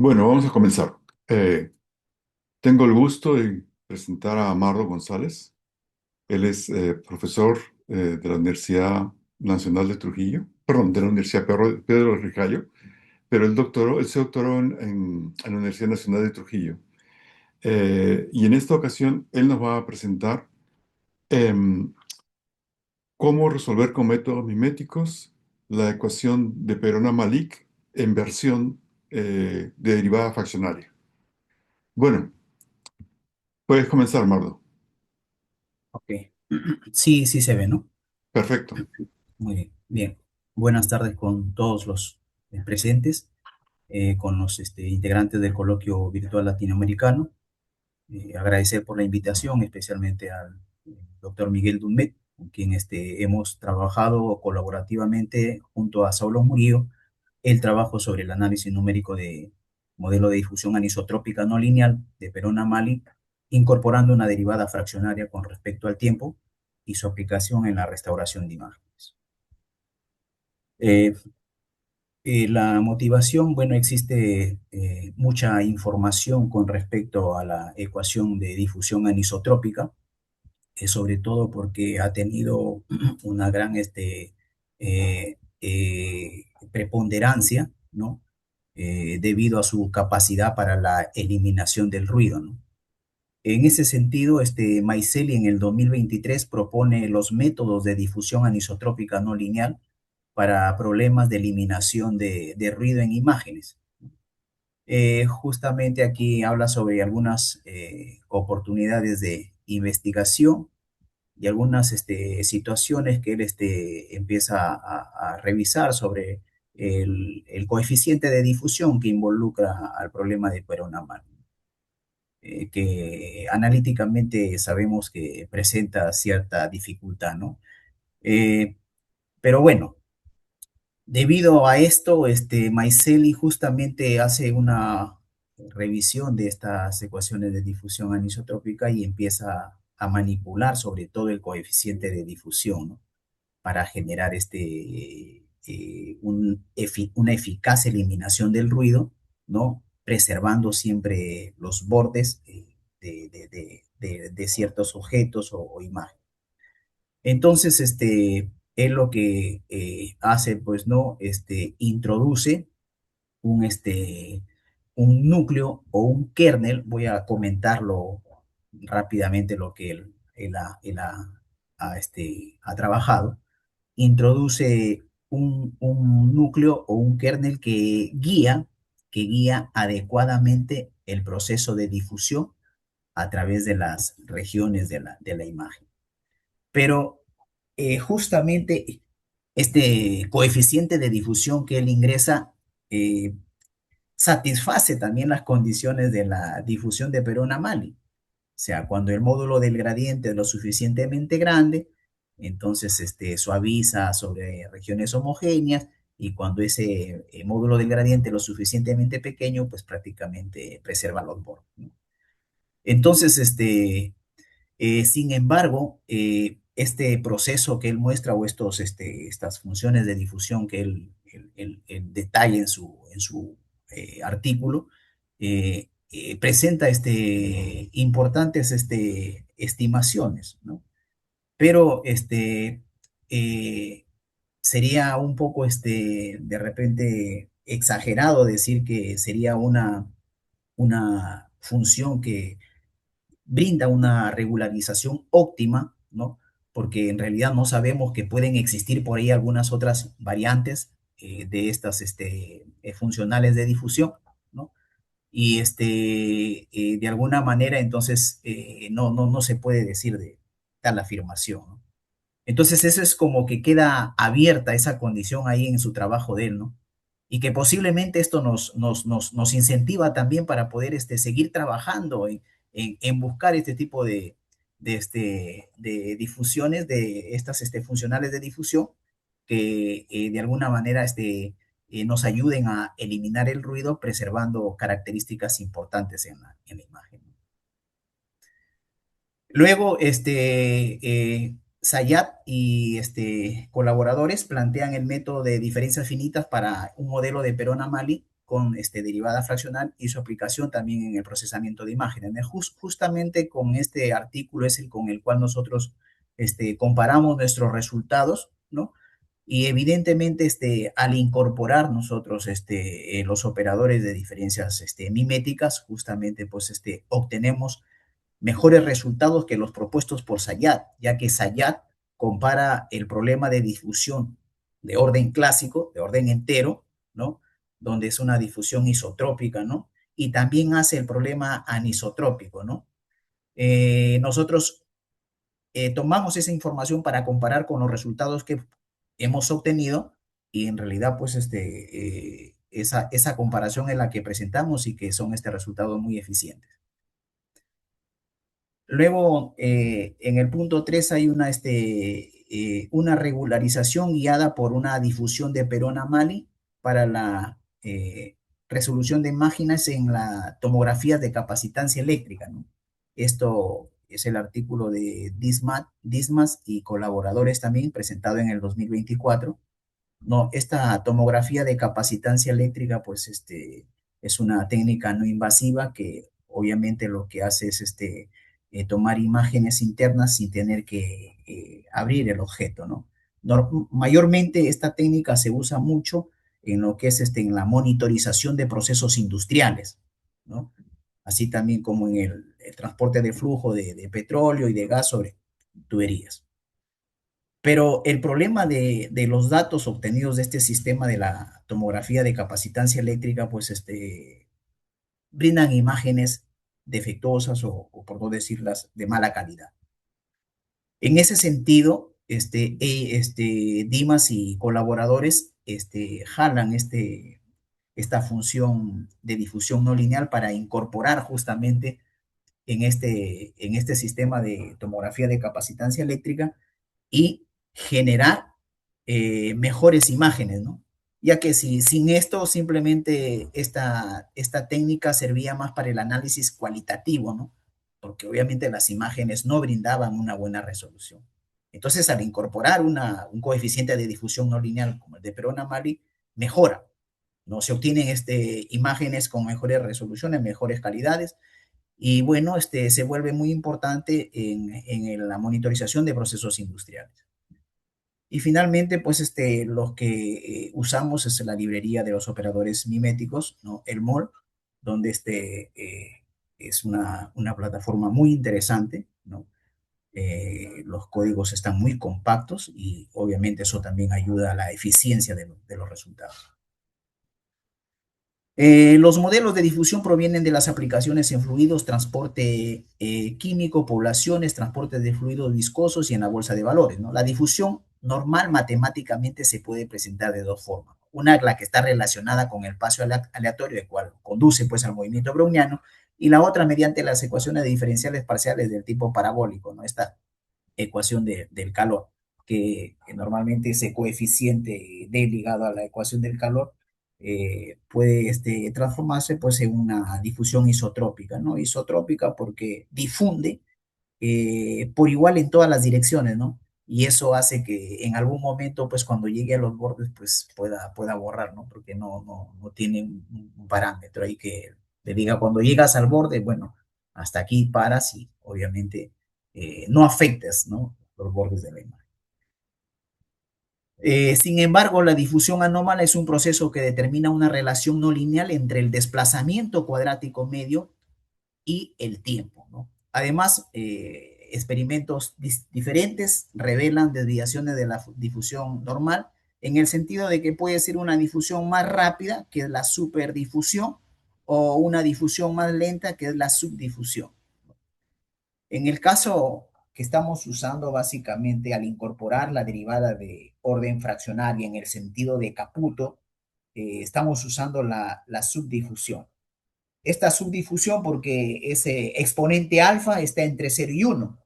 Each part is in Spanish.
Bueno, vamos a comenzar. Eh, Tengo el gusto de presentar a Amardo González. Él es profesor de la Universidad Nacional de Trujillo, perdón, de la Universidad Pedro Ricayo, pero él se doctoró en la Universidad Nacional de Trujillo. Y en esta ocasión, él nos va a presentar em, cómo resolver con métodos miméticos la ecuación de Perona-Malik en versión de derivada fraccionaria. Bueno, puedes comenzar, Mardo. Ok. Sí, sí se ve, ¿no? Perfecto. Muy bien. Bien. Buenas tardes con todos los presentes, con los integrantes del coloquio virtual latinoamericano. Agradecer por la invitación, especialmente al doctor Miguel Dunmet, con quien hemos trabajado colaborativamente junto a Saulo Murillo el trabajo sobre el análisis numérico de modelo de difusión anisotrópica no lineal de Perona-Malik, incorporando una derivada fraccionaria con respecto al tiempo y su aplicación en la restauración de imágenes. Eh, la motivación, bueno, existe mucha información con respecto a la ecuación de difusión anisotrópica, sobre todo porque ha tenido una gran preponderancia, ¿no? Debido a su capacidad para la eliminación del ruido, ¿no? En ese sentido, Maiseli en el 2023 propone los métodos de difusión anisotrópica no lineal para problemas de eliminación de ruido en imágenes. Justamente aquí habla sobre algunas oportunidades de investigación y algunas situaciones que él empieza a revisar sobre el coeficiente de difusión que involucra al problema de Peronamal, que analíticamente sabemos que presenta cierta dificultad, ¿no? Eh, pero bueno, debido a esto, Maiseli justamente hace una revisión de estas ecuaciones de difusión anisotrópica y empieza a manipular sobre todo el coeficiente de difusión, ¿no? Para generar una eficaz eliminación del ruido, ¿no? Preservando siempre los bordes de ciertos objetos o imágenes. Entonces, él lo que hace, pues, ¿no? Introduce un núcleo o un kernel. Voy a comentarlo rápidamente lo que él ha trabajado. Introduce un núcleo o un kernel que guía adecuadamente el proceso de difusión a través de las regiones de la imagen. Pero justamente este coeficiente de difusión que él ingresa eh, satisface también las condiciones de la difusión de Perona-Mali. O sea, cuando el módulo del gradiente es lo suficientemente grande, entonces suaviza sobre regiones homogéneas, y cuando ese módulo del gradiente es lo suficientemente pequeño, pues prácticamente preserva los bordes, ¿no? Entonces, sin embargo, este proceso que él muestra, o estas funciones de difusión que él detalla en su artículo, presenta importantes estimaciones, ¿no? Pero eh, sería un poco de repente exagerado decir que sería una función que brinda una regularización óptima, ¿no? Porque en realidad no sabemos que pueden existir por ahí algunas otras variantes de estas funcionales de difusión, ¿no? Y de alguna manera entonces no se puede decir de tal afirmación, ¿no? Entonces eso es como que queda abierta esa condición ahí en su trabajo de él, ¿no? Y que posiblemente esto nos incentiva también para poder seguir trabajando en buscar este tipo de difusiones, de estas funcionales de difusión, que de alguna manera nos ayuden a eliminar el ruido, preservando características importantes en la imagen. Luego, Sayat y colaboradores plantean el método de diferencias finitas para un modelo de Perona-Mali con derivada fraccional y su aplicación también en el procesamiento de imágenes. Justamente con este artículo es el con el cual nosotros comparamos nuestros resultados, ¿no? Y evidentemente, al incorporar nosotros los operadores de diferencias miméticas, justamente pues obtenemos mejores resultados que los propuestos por Sayat, ya que Sayat compara el problema de difusión de orden clásico, de orden entero, ¿no? Donde es una difusión isotrópica, ¿no? Y también hace el problema anisotrópico, ¿no? Nosotros tomamos esa información para comparar con los resultados que hemos obtenido y en realidad pues esa comparación es la que presentamos y que son resultados muy eficientes. Luego, en el punto 3 hay una regularización guiada por una difusión de Perona-Mali para la resolución de imágenes en la tomografía de capacitancia eléctrica, ¿no? Esto es el artículo de Dismas y colaboradores también, presentado en el 2024. No, esta tomografía de capacitancia eléctrica, pues es una técnica no invasiva que obviamente lo que hace es tomar imágenes internas sin tener que abrir el objeto, ¿no? Mayormente esta técnica se usa mucho en lo que es en la monitorización de procesos industriales, ¿no? Así también como en el transporte de flujo de petróleo y de gas sobre tuberías. Pero el problema de los datos obtenidos de este sistema de la tomografía de capacitancia eléctrica, pues brindan imágenes defectuosas o por no decirlas, de mala calidad. En ese sentido, Dimas y colaboradores jalan esta función de difusión no lineal para incorporar justamente en este sistema de tomografía de capacitancia eléctrica y generar mejores imágenes, ¿no? Ya que si sin esto simplemente esta técnica servía más para el análisis cualitativo, ¿no? Porque obviamente las imágenes no brindaban una buena resolución. Entonces, al incorporar un coeficiente de difusión no lineal como el de Perona-Mali, mejora, ¿no? Se obtienen imágenes con mejores resoluciones, mejores calidades, y bueno, se vuelve muy importante en la monitorización de procesos industriales. Y finalmente, pues los que usamos es la librería de los operadores miméticos, ¿no? El MOL, donde es una plataforma muy interesante, ¿no? Los códigos están muy compactos y obviamente eso también ayuda a la eficiencia de los resultados. Los modelos de difusión provienen de las aplicaciones en fluidos, transporte químico, poblaciones, transporte de fluidos viscosos y en la bolsa de valores, ¿no? La difusión normal matemáticamente se puede presentar de dos formas. Una es la que está relacionada con el paso aleatorio, el cual conduce pues al movimiento browniano, y la otra mediante las ecuaciones de diferenciales parciales del tipo parabólico, ¿no? Esta ecuación del calor, que normalmente ese coeficiente D ligado a la ecuación del calor puede transformarse pues en una difusión isotrópica, ¿no? Isotrópica porque difunde por igual en todas las direcciones, ¿no? Y eso hace que en algún momento, pues cuando llegue a los bordes, pues pueda borrar, ¿no? Porque no tiene un parámetro ahí que le diga cuando llegas al borde, bueno, hasta aquí paras y obviamente no afectas, ¿no? Los bordes de la imagen. Sin embargo, la difusión anómala es un proceso que determina una relación no lineal entre el desplazamiento cuadrático medio y el tiempo, ¿no? Además, experimentos diferentes revelan desviaciones de la difusión normal en el sentido de que puede ser una difusión más rápida, que es la superdifusión, o una difusión más lenta, que es la subdifusión. En el caso que estamos usando básicamente al incorporar la derivada de orden fraccionaria en el sentido de Caputo, estamos usando la subdifusión. Esta subdifusión porque ese exponente alfa está entre 0 y 1,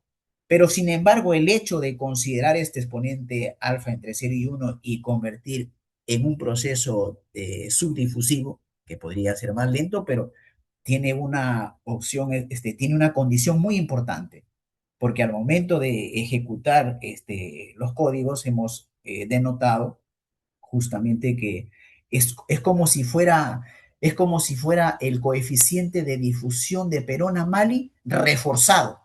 pero sin embargo el hecho de considerar este exponente alfa entre 0 y 1 y convertir en un proceso subdifusivo, que podría ser más lento, pero tiene una opción, tiene una condición muy importante, porque al momento de ejecutar los códigos hemos denotado justamente que es como si fuera Es como si fuera el coeficiente de difusión de Perona-Mali reforzado,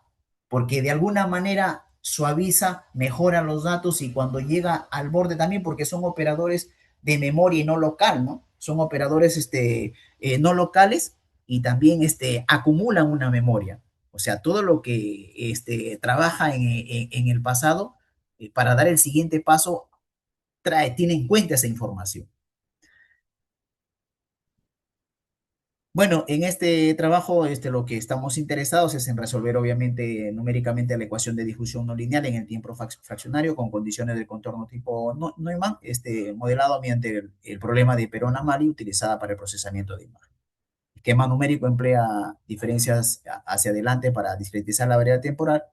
porque de alguna manera suaviza, mejora los datos y cuando llega al borde también, porque son operadores de memoria y no local, ¿no? Son operadores no locales y también acumulan una memoria. O sea, todo lo que trabaja en el pasado para dar el siguiente paso tiene en cuenta esa información. Bueno, en este trabajo lo que estamos interesados es en resolver obviamente numéricamente la ecuación de difusión no lineal en el tiempo fraccionario con condiciones de contorno tipo Neumann, modelado mediante el problema de Perona-Mali utilizada para el procesamiento de imagen. El esquema numérico emplea diferencias hacia adelante para discretizar la variable temporal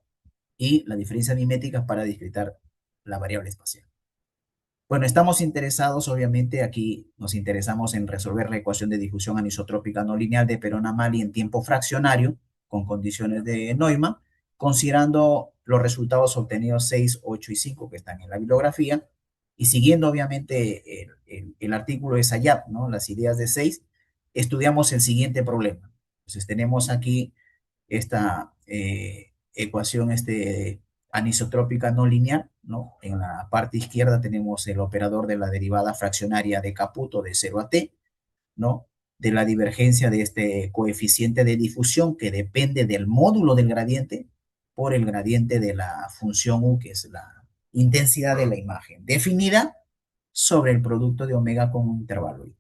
y la diferencia mimética para discretar la variable espacial. Bueno, estamos interesados, obviamente, aquí nos interesamos en resolver la ecuación de difusión anisotrópica no lineal de Perona-Mali en tiempo fraccionario con condiciones de Neumann, considerando los resultados obtenidos 6, 8 y 5 que están en la bibliografía y siguiendo, obviamente, el artículo de Sayat, ¿no? Las ideas de 6, estudiamos el siguiente problema. Entonces, tenemos aquí esta ecuación anisotrópica no lineal, ¿no? En la parte izquierda tenemos el operador de la derivada fraccionaria de Caputo de 0 a t, ¿no? De la divergencia de este coeficiente de difusión que depende del módulo del gradiente por el gradiente de la función U, que es la intensidad de la imagen, definida sobre el producto de omega con un intervalo I.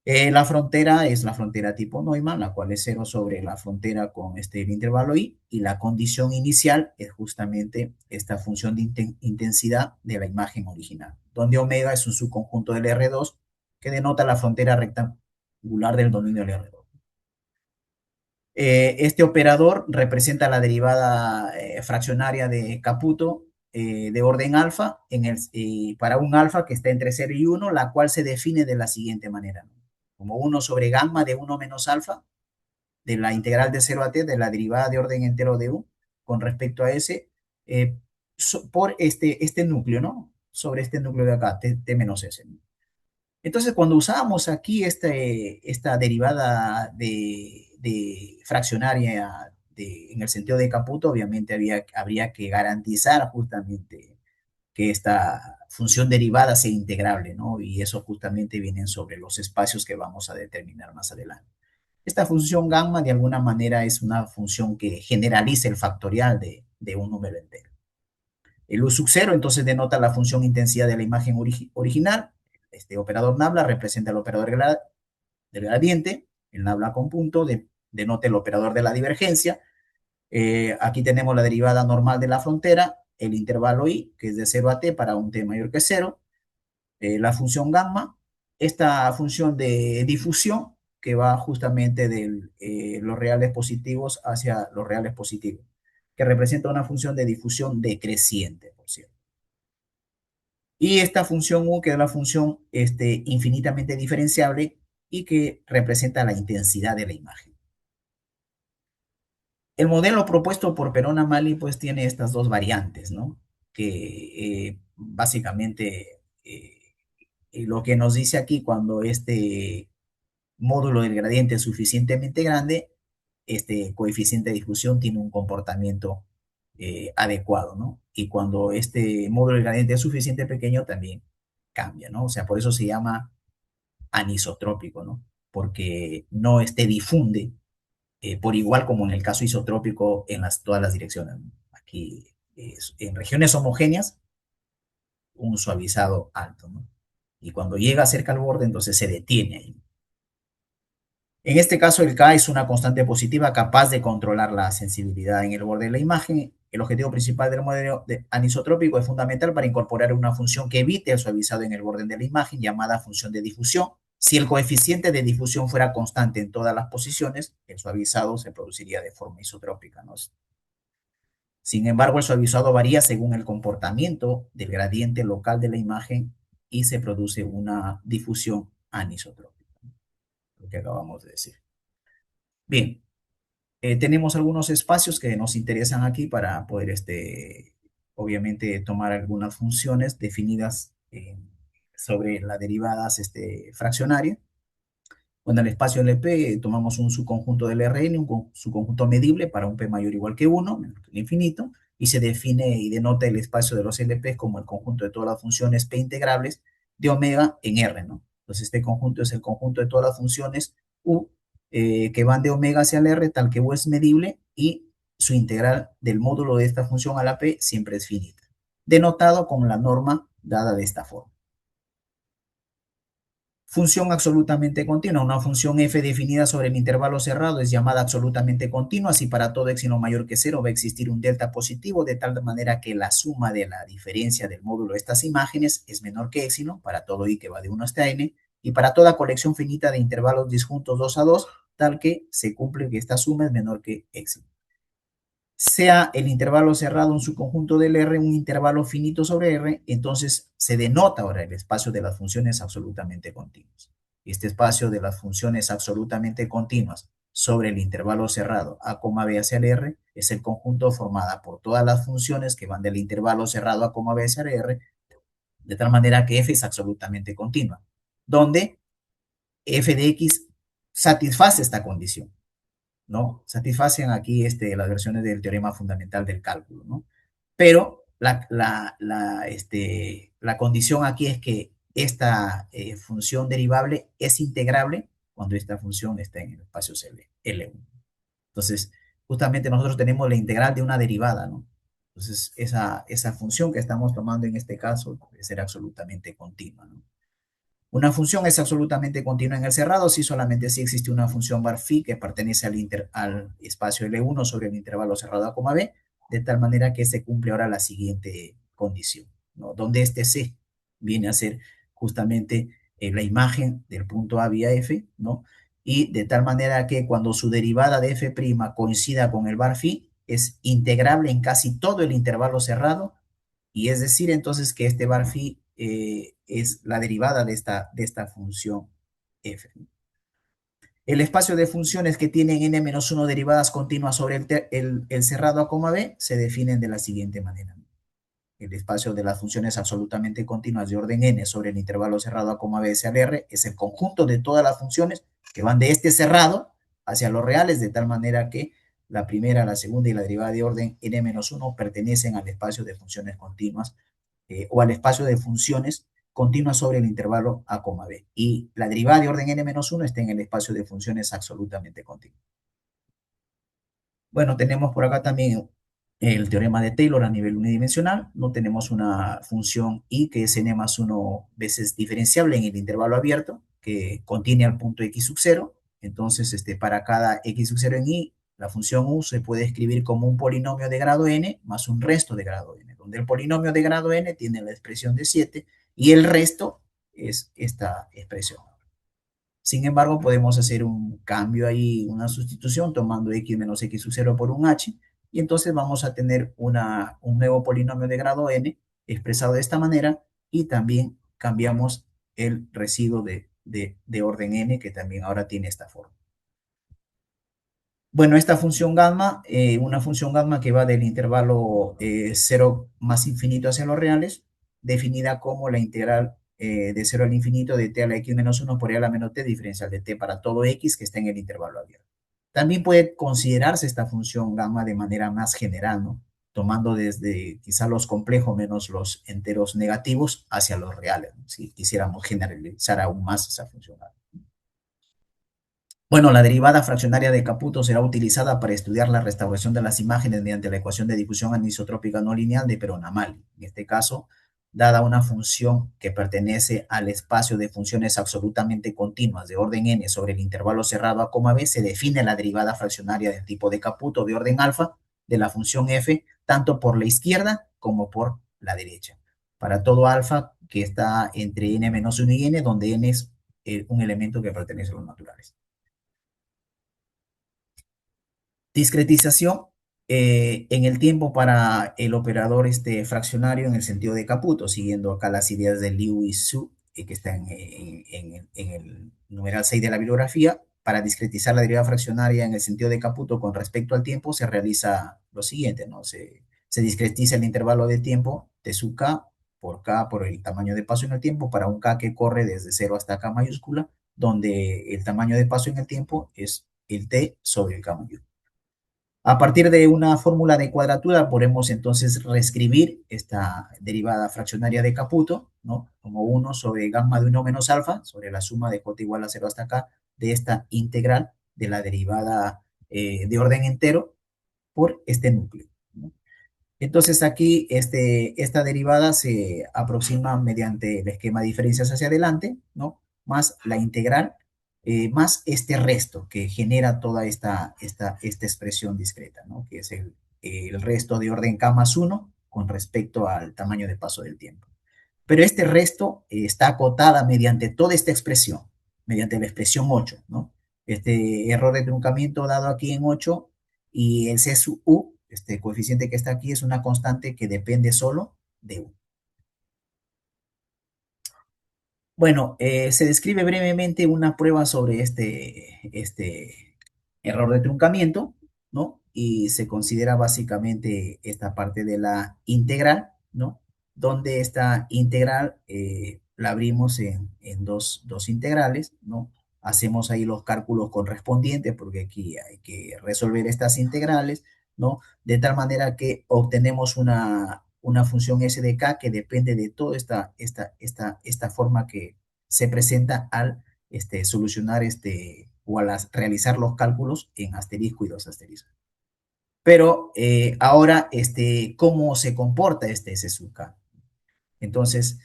La frontera es la frontera tipo Neumann, la cual es cero sobre la frontera con el intervalo I, y la condición inicial es justamente esta función de intensidad de la imagen original, donde omega es un subconjunto del R2 que denota la frontera rectangular del dominio del R2. Este operador representa la derivada fraccionaria de Caputo de orden alfa para un alfa que está entre 0 y 1, la cual se define de la siguiente manera, ¿no? Como 1 sobre gamma de 1 menos alfa de la integral de 0 a t de la derivada de orden entero de u con respecto a s por este núcleo, ¿no? Sobre este núcleo de acá, t menos s. Entonces, cuando usábamos aquí esta derivada de fraccionaria en el sentido de Caputo, obviamente habría que garantizar justamente que esta función derivada sea integrable, ¿no? Y eso justamente viene sobre los espacios que vamos a determinar más adelante. Esta función gamma de alguna manera es una función que generaliza el factorial de un número entero. El U sub 0 entonces denota la función intensidad de la imagen original. Este operador nabla representa el operador del gradiente. El nabla con punto denota el operador de la divergencia. Aquí tenemos la derivada normal de la frontera, el intervalo I, que es de 0 a t para un t mayor que 0, la función gamma, esta función de difusión que va justamente de los reales positivos hacia los reales positivos, que representa una función de difusión decreciente, por cierto. Y esta función U, que es la función infinitamente diferenciable y que representa la intensidad de la imagen. El modelo propuesto por Perona-Mali pues tiene estas dos variantes, ¿no? Que básicamente lo que nos dice aquí cuando este módulo del gradiente es suficientemente grande, este coeficiente de difusión tiene un comportamiento adecuado, ¿no? Y cuando este módulo del gradiente es suficientemente pequeño también cambia, ¿no? O sea, por eso se llama anisotrópico, ¿no? Porque no difunde por igual como en el caso isotrópico en todas las direcciones, ¿no? Aquí en regiones homogéneas, un suavizado alto, ¿no? Y cuando llega cerca al borde, entonces se detiene ahí. En este caso, el K es una constante positiva capaz de controlar la sensibilidad en el borde de la imagen. El objetivo principal del modelo anisotrópico es fundamental para incorporar una función que evite el suavizado en el borde de la imagen, llamada función de difusión. Si el coeficiente de difusión fuera constante en todas las posiciones, el suavizado se produciría de forma isotrópica, ¿no? Sin embargo, el suavizado varía según el comportamiento del gradiente local de la imagen y se produce una difusión anisotrópica, lo que acabamos de decir. Bien, tenemos algunos espacios que nos interesan aquí para poder, obviamente, tomar algunas funciones definidas sobre las derivadas fraccionarias. Bueno, el espacio LP tomamos un subconjunto del Rn, un subconjunto medible para un P mayor o igual que 1, menor que el infinito, y se define y denota el espacio de los LP como el conjunto de todas las funciones P integrables de omega en R, ¿no? Entonces este conjunto es el conjunto de todas las funciones U que van de omega hacia el R, tal que U es medible y su integral del módulo de esta función a la P siempre es finita, denotado con la norma dada de esta forma. Función absolutamente continua. Una función f definida sobre el intervalo cerrado es llamada absolutamente continua si para todo x no mayor que cero va a existir un delta positivo de tal manera que la suma de la diferencia del módulo de estas imágenes es menor que epsilon para todo y que va de 1 hasta n y para toda colección finita de intervalos disjuntos 2 a 2 tal que se cumple que esta suma es menor que epsilon. Sea el intervalo cerrado un subconjunto del R, un intervalo finito sobre R, entonces se denota ahora el espacio de las funciones absolutamente continuas. Este espacio de las funciones absolutamente continuas sobre el intervalo cerrado a, b hacia el R es el conjunto formado por todas las funciones que van del intervalo cerrado a, b hacia el R, de tal manera que f es absolutamente continua, donde f de x satisface esta condición. ¿No? Satisfacen aquí las versiones del teorema fundamental del cálculo, ¿no? Pero la condición aquí es que esta función derivable es integrable cuando esta función está en el espacio L1. Entonces, justamente nosotros tenemos la integral de una derivada, ¿no? Entonces, esa función que estamos tomando en este caso debe ser absolutamente continua, ¿no? Una función es absolutamente continua en el cerrado si solamente si existe una función var phi que pertenece al espacio L1 sobre el intervalo cerrado a, b, de tal manera que se cumple ahora la siguiente condición, ¿no? Donde este C viene a ser justamente la imagen del punto A vía F, ¿no? Y de tal manera que cuando su derivada de F' coincida con el var phi, es integrable en casi todo el intervalo cerrado y es decir, entonces, que este bar phi es la derivada de esta función f. El espacio de funciones que tienen n-1 derivadas continuas sobre el cerrado a, b se definen de la siguiente manera. El espacio de las funciones absolutamente continuas de orden n sobre el intervalo cerrado a, b hacia el r es el conjunto de todas las funciones que van de este cerrado hacia los reales, de tal manera que la primera, la segunda y la derivada de orden n-1 pertenecen al espacio de funciones continuas o al espacio de funciones continuas sobre el intervalo a, b. Y la derivada de orden n-1 está en el espacio de funciones absolutamente continuas. Bueno, tenemos por acá también el teorema de Taylor a nivel unidimensional. No tenemos una función i que es n más 1 veces diferenciable en el intervalo abierto que contiene al punto x sub 0. Entonces, para cada x sub 0 en i, la función u se puede escribir como un polinomio de grado n más un resto de grado n, donde el polinomio de grado n tiene la expresión de 7 y el resto es esta expresión. Sin embargo, podemos hacer un cambio ahí, una sustitución, tomando x menos x sub 0 por un h, y entonces vamos a tener un nuevo polinomio de grado n expresado de esta manera, y también cambiamos el residuo de orden n, que también ahora tiene esta forma. Bueno, esta función gamma, una función gamma que va del intervalo 0 más infinito hacia los reales, definida como la integral de 0 al infinito de t a la x menos 1 por e a la menos t diferencial de t para todo x que está en el intervalo abierto. También puede considerarse esta función gamma de manera más general, ¿no? Tomando desde quizá los complejos menos los enteros negativos hacia los reales, ¿no? Si quisiéramos generalizar aún más esa función gamma. Bueno, la derivada fraccionaria de Caputo será utilizada para estudiar la restauración de las imágenes mediante la ecuación de difusión anisotrópica no lineal de Peron-Amalie. En este caso, dada una función que pertenece al espacio de funciones absolutamente continuas de orden n sobre el intervalo cerrado a, b, se define la derivada fraccionaria del tipo de Caputo de orden alfa de la función f, tanto por la izquierda como por la derecha. Para todo alfa que está entre n-1 y n, donde n es un elemento que pertenece a los naturales. Discretización en el tiempo para el operador fraccionario en el sentido de Caputo, siguiendo acá las ideas de Liu y Su, que están en el numeral 6 de la bibliografía. Para discretizar la derivada fraccionaria en el sentido de Caputo con respecto al tiempo, se realiza lo siguiente, ¿no? Se discretiza el intervalo de tiempo de su k por el tamaño de paso en el tiempo para un k que corre desde 0 hasta k mayúscula, donde el tamaño de paso en el tiempo es el t sobre el gamma u. A partir de una fórmula de cuadratura podemos entonces reescribir esta derivada fraccionaria de Caputo, ¿no? Como 1 sobre gamma de 1 menos alfa, sobre la suma de j igual a 0 hasta acá, de esta integral de la derivada de orden entero por este núcleo, ¿no? Entonces aquí esta derivada se aproxima mediante el esquema de diferencias hacia adelante, ¿no? Más la integral, más este resto que genera toda esta expresión discreta, ¿no? Que es el resto de orden k más 1 con respecto al tamaño de paso del tiempo. Pero este resto está acotada mediante toda esta expresión, mediante la expresión 8, ¿no? Este error de truncamiento dado aquí en 8 y el C sub U, este coeficiente que está aquí, es una constante que depende solo de U. Bueno, se describe brevemente una prueba sobre este error de truncamiento, ¿no? Y se considera básicamente esta parte de la integral, ¿no? Donde esta integral la abrimos en dos integrales, ¿no? Hacemos ahí los cálculos correspondientes porque aquí hay que resolver estas integrales, ¿no? De tal manera que obtenemos una función s de k que depende de toda esta forma que se presenta al solucionar o al realizar los cálculos en asterisco y dos asteriscos. Pero ahora, ¿cómo se comporta este S sub k? Entonces,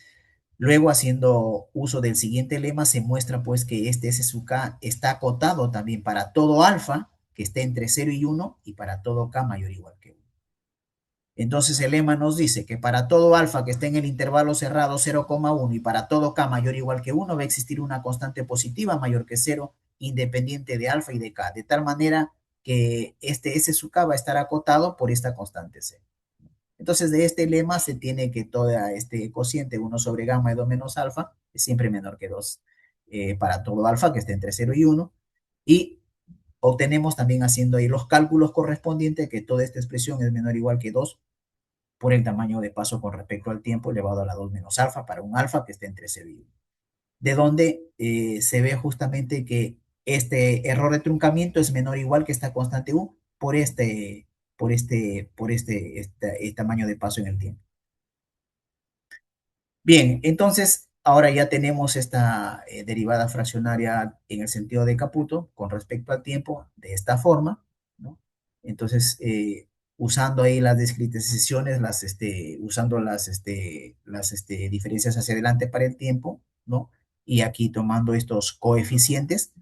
luego haciendo uso del siguiente lema, se muestra pues que este S sub k está acotado también para todo alfa que esté entre 0 y 1 y para todo k mayor o igual que 1. Entonces el lema nos dice que para todo alfa que esté en el intervalo cerrado 0,1 y para todo k mayor o igual que 1 va a existir una constante positiva mayor que 0 independiente de alfa y de k, de tal manera que este S sub k va a estar acotado por esta constante C. Entonces de este lema se tiene que todo este cociente 1 sobre gamma de 2 menos alfa es siempre menor que 2 para todo alfa que esté entre 0 y 1 y obtenemos también haciendo ahí los cálculos correspondientes que toda esta expresión es menor o igual que 2 por el tamaño de paso con respecto al tiempo elevado a la 2 menos alfa para un alfa que esté entre 0 y 1. De donde se ve justamente que este error de truncamiento es menor o igual que esta constante U por este tamaño de paso en el tiempo. Bien, entonces ahora ya tenemos esta derivada fraccionaria en el sentido de Caputo con respecto al tiempo de esta forma, ¿no? Entonces, usando ahí las discretizaciones, usando las diferencias hacia adelante para el tiempo, ¿no? Y aquí tomando estos coeficientes,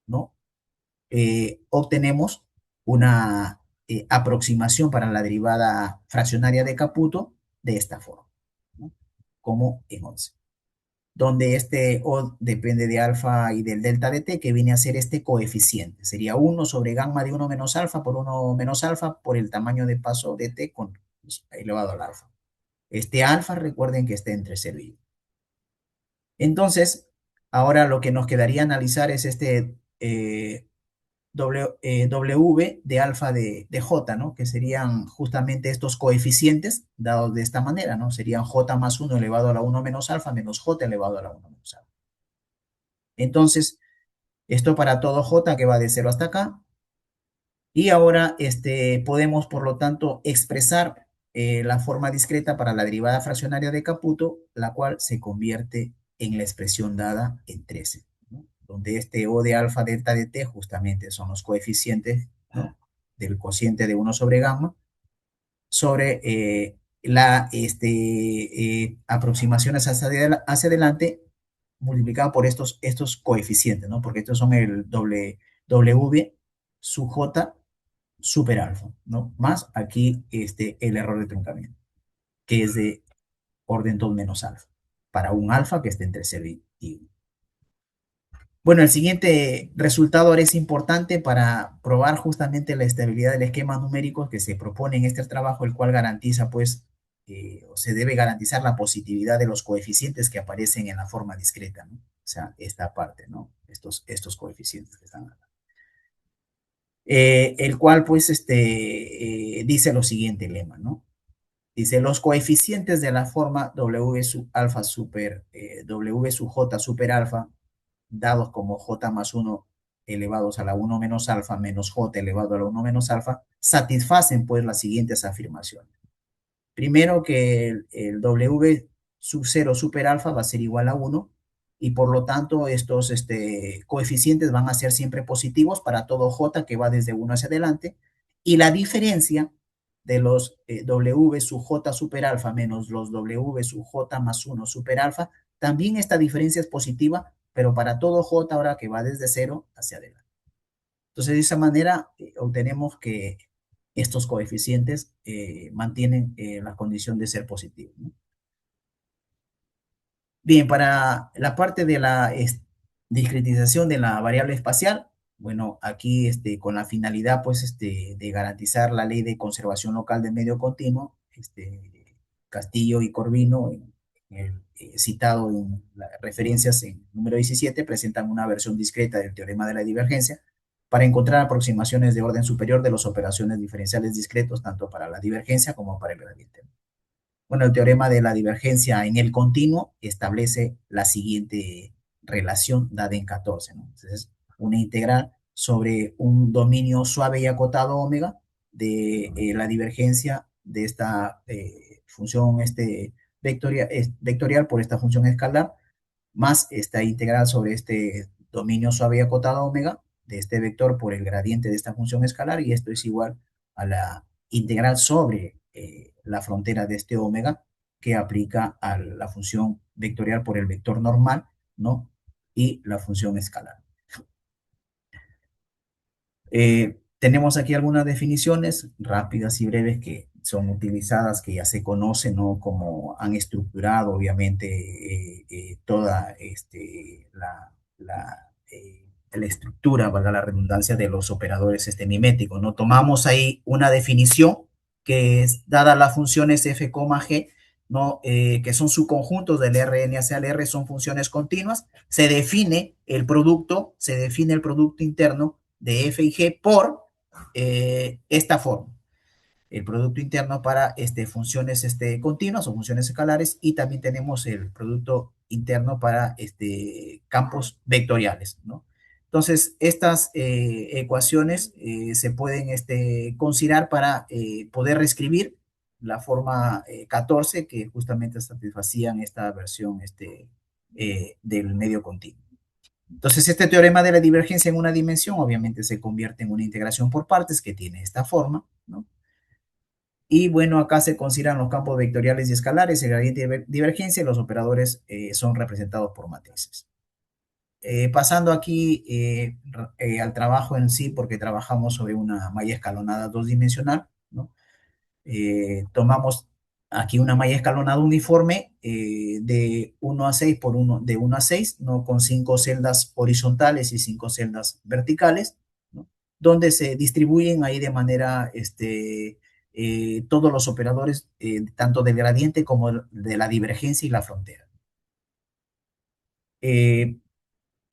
¿no? Obtenemos una aproximación para la derivada fraccionaria de Caputo de esta forma, ¿no? Como en 11 donde este O depende de alfa y del delta de t, que viene a ser este coeficiente. Sería 1 sobre gamma de 1 menos alfa por 1 menos alfa por el tamaño de paso de t con elevado al alfa. Este alfa, recuerden que está entre 0 y 1. Entonces, ahora lo que nos quedaría analizar es W de alfa de J, ¿no? Que serían justamente estos coeficientes dados de esta manera, ¿no? Serían J más 1 elevado a la 1 menos alfa menos J elevado a la 1 menos alfa. Entonces, esto para todo J que va de 0 hasta acá. Y ahora podemos, por lo tanto, expresar la forma discreta para la derivada fraccionaria de Caputo, la cual se convierte en la expresión dada en 13, ¿no? Donde este O de alfa delta de t justamente son los coeficientes, ¿no? Del cociente de 1 sobre gamma sobre aproximaciones hacia adelante multiplicado por estos coeficientes, ¿no? Porque estos son el W sub J super alfa, ¿no? Más aquí el error de truncamiento, que es de orden 2 menos alfa, para un alfa que esté entre 0 y 1. Bueno, el siguiente resultado ahora es importante para probar justamente la estabilidad del esquema numérico que se propone en este trabajo, el cual garantiza, pues, o se debe garantizar la positividad de los coeficientes que aparecen en la forma discreta, ¿no? O sea, esta parte, ¿no? Estos coeficientes que están acá. El cual, pues, dice lo siguiente lema, ¿no? Dice, los coeficientes de la forma W sub alfa super, W sub J super alfa, dados como j más 1 elevados a la 1 menos alfa menos j elevado a la 1 menos alfa, satisfacen pues las siguientes afirmaciones. Primero que el W sub 0 super alfa va a ser igual a 1 y por lo tanto estos coeficientes van a ser siempre positivos para todo J que va desde 1 hacia adelante y la diferencia de los W sub J super alfa menos los W sub J más 1 super alfa, también esta diferencia es positiva, pero para todo J ahora que va desde 0 hacia adelante. Entonces, de esa manera obtenemos que estos coeficientes mantienen la condición de ser positivos, ¿no? Bien, para la parte de la discretización de la variable espacial, bueno, aquí con la finalidad pues, de garantizar la ley de conservación local del medio continuo, Castillo y Corvino, citado en las referencias en número 17, presentan una versión discreta del teorema de la divergencia para encontrar aproximaciones de orden superior de las operaciones diferenciales discretos, tanto para la divergencia como para el gradiente. Bueno, el teorema de la divergencia en el continuo establece la siguiente relación dada en 14, ¿no? Entonces, una integral sobre un dominio suave y acotado omega de la divergencia de esta función vectorial por esta función escalar más esta integral sobre este dominio suave y acotado omega de este vector por el gradiente de esta función escalar, y esto es igual a la integral sobre la frontera de este omega que aplica a la función vectorial por el vector normal, ¿no? Y la función escalar. Tenemos aquí algunas definiciones rápidas y breves que son utilizadas, que ya se conocen, ¿no? Como han estructurado, obviamente, toda la estructura, valga la redundancia, de los operadores miméticos, ¿no? Tomamos ahí una definición que es, dada las funciones f, g, ¿no? Que son subconjuntos del Rn hacia el R, son funciones continuas, se define el producto interno de f y g por esta forma. El producto interno para funciones continuas o funciones escalares, y también tenemos el producto interno para campos vectoriales, ¿no? Entonces, estas ecuaciones se pueden considerar para poder reescribir la forma 14 que justamente satisfacían esta versión del medio continuo. Entonces, este teorema de la divergencia en una dimensión obviamente se convierte en una integración por partes que tiene esta forma, ¿no? Y bueno, acá se consideran los campos vectoriales y escalares, el gradiente de divergencia, y los operadores son representados por matrices. Pasando aquí al trabajo en sí, porque trabajamos sobre una malla escalonada dos dimensional, ¿no? Tomamos aquí una malla escalonada uniforme de 1 a 6 por 1, de 1 a 6, ¿no? Con 5 celdas horizontales y 5 celdas verticales, ¿no? Donde se distribuyen ahí de manera todos los operadores, tanto del gradiente como de la divergencia y la frontera. Eh,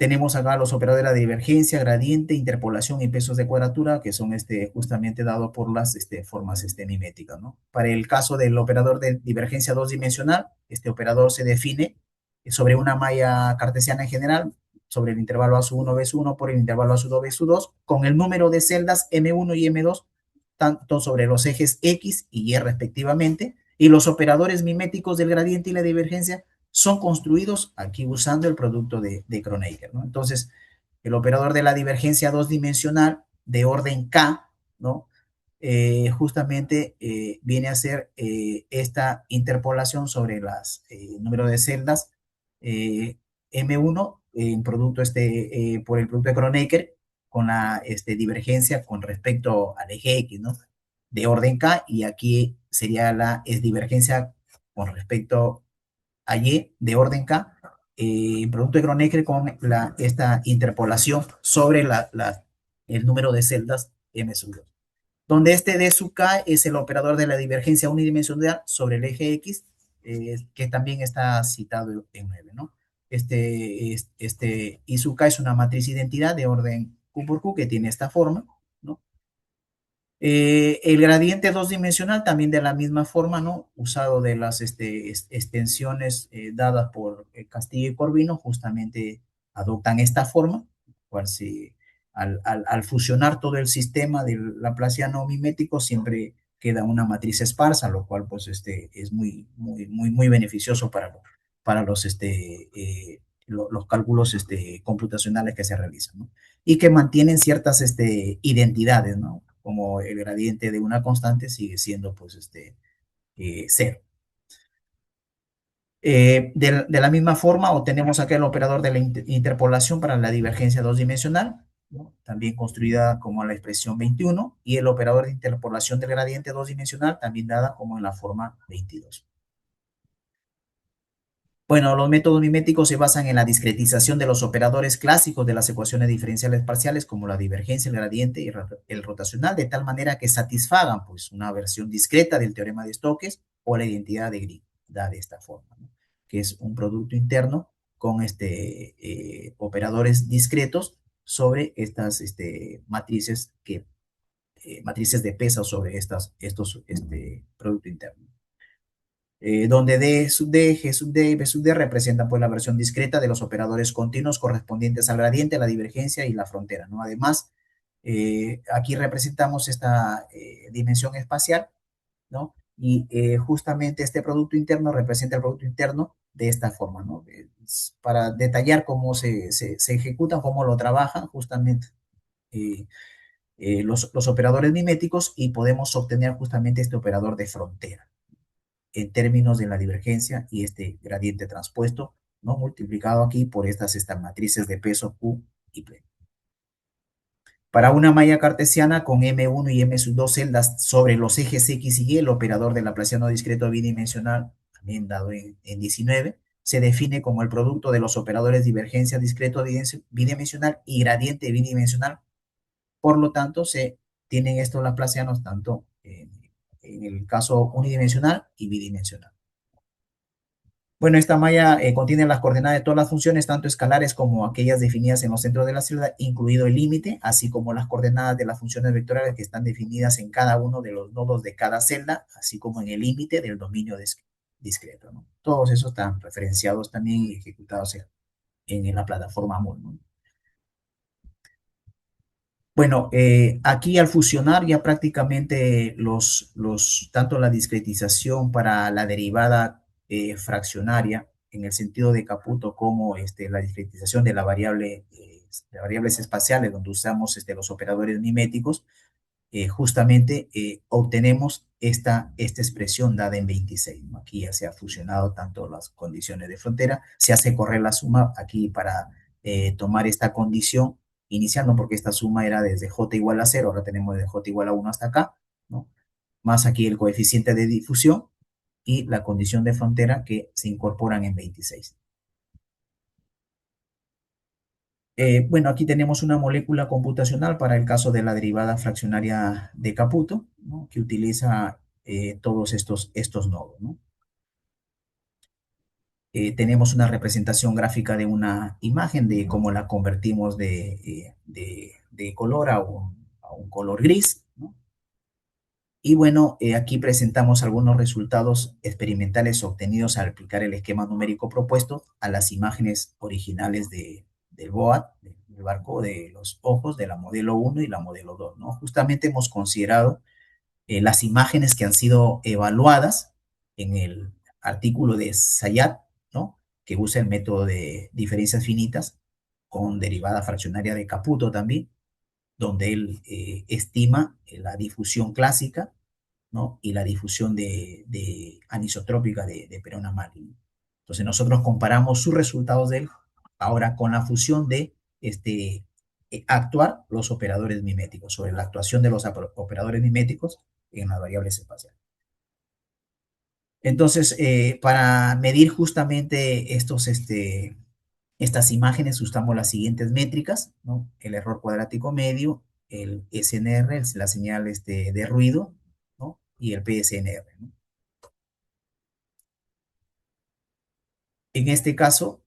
Tenemos acá los operadores de la divergencia, gradiente, interpolación y pesos de cuadratura, que son justamente dados por las formas miméticas, ¿no? Para el caso del operador de divergencia dos dimensional, este operador se define sobre una malla cartesiana en general, sobre el intervalo A sub 1, B sub 1 por el intervalo A sub 2, B sub 2, con el número de celdas M1 y M2, tanto sobre los ejes X y Y respectivamente, y los operadores miméticos del gradiente y la divergencia son construidos aquí usando el producto de Kronecker, ¿no? Entonces, el operador de la divergencia dos dimensional de orden K, ¿no? Justamente viene a ser esta interpolación sobre las número de celdas M1 en producto por el producto de Kronecker con la divergencia con respecto al eje X, ¿no? De orden K, y aquí sería la divergencia con respecto a Y de orden K, producto de Kronecker con esta interpolación sobre el número de celdas M sub 2, donde este D sub K es el operador de la divergencia unidimensional sobre el eje X, que también está citado en 9, ¿no? I sub K es una matriz identidad de orden Q por Q que tiene esta forma, ¿no? El gradiente dos dimensional también de la misma forma, ¿no? Usado de las extensiones dadas por Castillo y Corvino, justamente adoptan esta forma, cual al fusionar todo el sistema del laplaciano mimético siempre queda una matriz esparsa, lo cual pues es muy beneficioso para los cálculos computacionales que se realizan, ¿no? Y que mantienen ciertas identidades, ¿no? Como el gradiente de una constante sigue siendo pues cero. De la misma forma, obtenemos aquí el operador de la interpolación para la divergencia dos dimensional, ¿no? También construida como la expresión 21, y el operador de interpolación del gradiente dos dimensional, también dada como en la forma 22. Bueno, los métodos miméticos se basan en la discretización de los operadores clásicos de las ecuaciones diferenciales parciales, como la divergencia, el gradiente y el rotacional, de tal manera que satisfagan pues, una versión discreta del teorema de Stokes o la identidad de Green, da de esta forma, ¿no? Que es un producto interno con operadores discretos sobre estas matrices, matrices de peso sobre estos producto interno, donde D sub D, G sub D y B sub D representan pues la versión discreta de los operadores continuos correspondientes al gradiente, la divergencia y la frontera, ¿no? Además, aquí representamos esta dimensión espacial, ¿no? Y justamente este producto interno representa el producto interno de esta forma, ¿no? Para detallar cómo se ejecutan, cómo lo trabajan justamente eh, los operadores miméticos, y podemos obtener justamente este operador de frontera en términos de la divergencia y este gradiente transpuesto, ¿no? Multiplicado aquí por estas matrices de peso Q y P. Para una malla cartesiana con M1 y M2 celdas sobre los ejes X y Y, el operador del laplaciano discreto bidimensional, también dado en 19, se define como el producto de los operadores de divergencia discreto bidimensional y gradiente bidimensional. Por lo tanto, se tienen estos laplacianos tanto en el caso unidimensional y bidimensional. Bueno, esta malla contiene las coordenadas de todas las funciones, tanto escalares como aquellas definidas en los centros de la celda, incluido el límite, así como las coordenadas de las funciones vectoriales que están definidas en cada uno de los nodos de cada celda, así como en el límite del dominio discreto, ¿no? Todos esos están referenciados también y ejecutados en la plataforma MUL, ¿no? Bueno, aquí al fusionar ya prácticamente tanto la discretización para la derivada fraccionaria en el sentido de Caputo como la discretización de variables espaciales donde usamos los operadores miméticos, justamente obtenemos esta expresión dada en 26, ¿no? Aquí ya se ha fusionado tanto las condiciones de frontera, se hace correr la suma aquí para tomar esta condición iniciando, porque esta suma era desde j igual a 0, ahora tenemos desde j igual a 1 hasta acá, ¿no? Más aquí el coeficiente de difusión y la condición de frontera que se incorporan en 26. Bueno, aquí tenemos una molécula computacional para el caso de la derivada fraccionaria de Caputo, ¿no? Que utiliza todos estos nodos, ¿no? Tenemos una representación gráfica de una imagen de cómo la convertimos de color a un color gris, ¿no? Y bueno, aquí presentamos algunos resultados experimentales obtenidos al aplicar el esquema numérico propuesto a las imágenes originales del BOAD, del barco de los ojos de la modelo 1 y la modelo 2, ¿no? Justamente hemos considerado las imágenes que han sido evaluadas en el artículo de Sayat, ¿no? Que usa el método de diferencias finitas con derivada fraccionaria de Caputo también, donde él estima la difusión clásica, ¿no? Y la difusión anisotrópica de Perón-Amari. Entonces nosotros comparamos sus resultados de él ahora con la fusión de actuar los operadores miméticos, sobre la actuación de los operadores miméticos en las variables espaciales. Entonces, para medir justamente estas imágenes usamos las siguientes métricas, ¿no? El error cuadrático medio, el SNR, la señal de ruido, ¿no? Y el PSNR, ¿no? En este caso,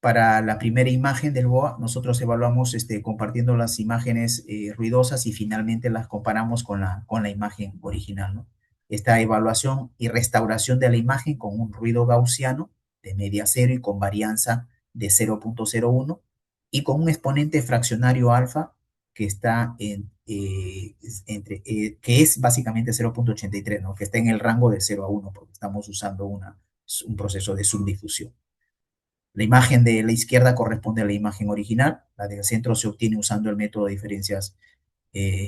para la primera imagen del BOA, nosotros evaluamos compartiendo las imágenes ruidosas y finalmente las comparamos con la imagen original, ¿no? Esta evaluación y restauración de la imagen con un ruido gaussiano de media cero y con varianza de 0.01 y con un exponente fraccionario alfa que está que es básicamente 0.83, ¿no? Que está en el rango de 0 a 1 porque estamos usando un proceso de subdifusión. La imagen de la izquierda corresponde a la imagen original, la del centro se obtiene usando el método de diferencias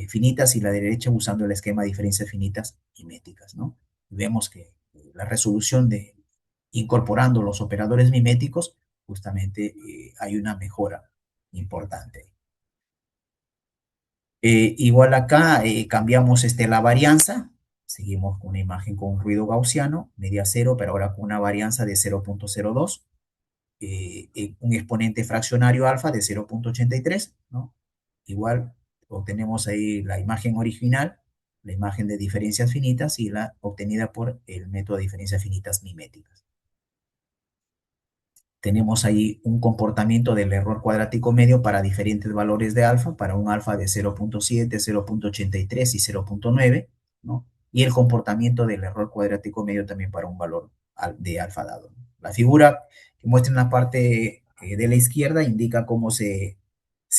finitas y la derecha usando el esquema de diferencias finitas y miméticas, ¿no? Vemos que la resolución de incorporando los operadores miméticos, justamente hay una mejora importante. Igual acá cambiamos la varianza, seguimos con una imagen con un ruido gaussiano, media cero, pero ahora con una varianza de 0.02, un exponente fraccionario alfa de 0.83, ¿no? Igual obtenemos ahí la imagen original, la imagen de diferencias finitas y la obtenida por el método de diferencias finitas miméticas. Tenemos ahí un comportamiento del error cuadrático medio para diferentes valores de alfa, para un alfa de 0.7, 0.83 y 0.9, ¿no? Y el comportamiento del error cuadrático medio también para un valor de alfa dado. La figura que muestra en la parte de la izquierda indica cómo se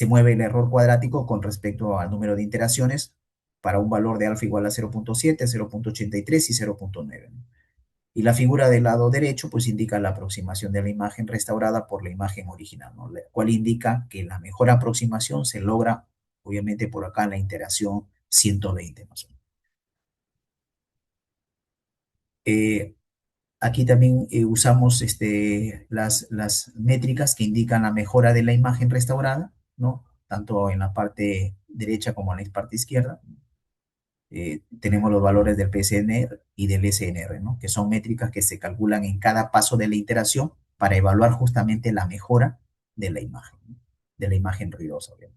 mueve el error cuadrático con respecto al número de iteraciones para un valor de alfa igual a 0.7, 0.83 y 0.9, ¿no? Y la figura del lado derecho pues indica la aproximación de la imagen restaurada por la imagen original, ¿no? La cual indica que la mejor aproximación se logra obviamente por acá en la iteración 120 más o menos. Eh, Aquí también usamos las métricas que indican la mejora de la imagen restaurada, ¿no? Tanto en la parte derecha como en la parte izquierda. Tenemos los valores del PSNR y del SNR, ¿no? Que son métricas que se calculan en cada paso de la iteración para evaluar justamente la mejora ¿no? De la imagen ruidosa. ¿Bien?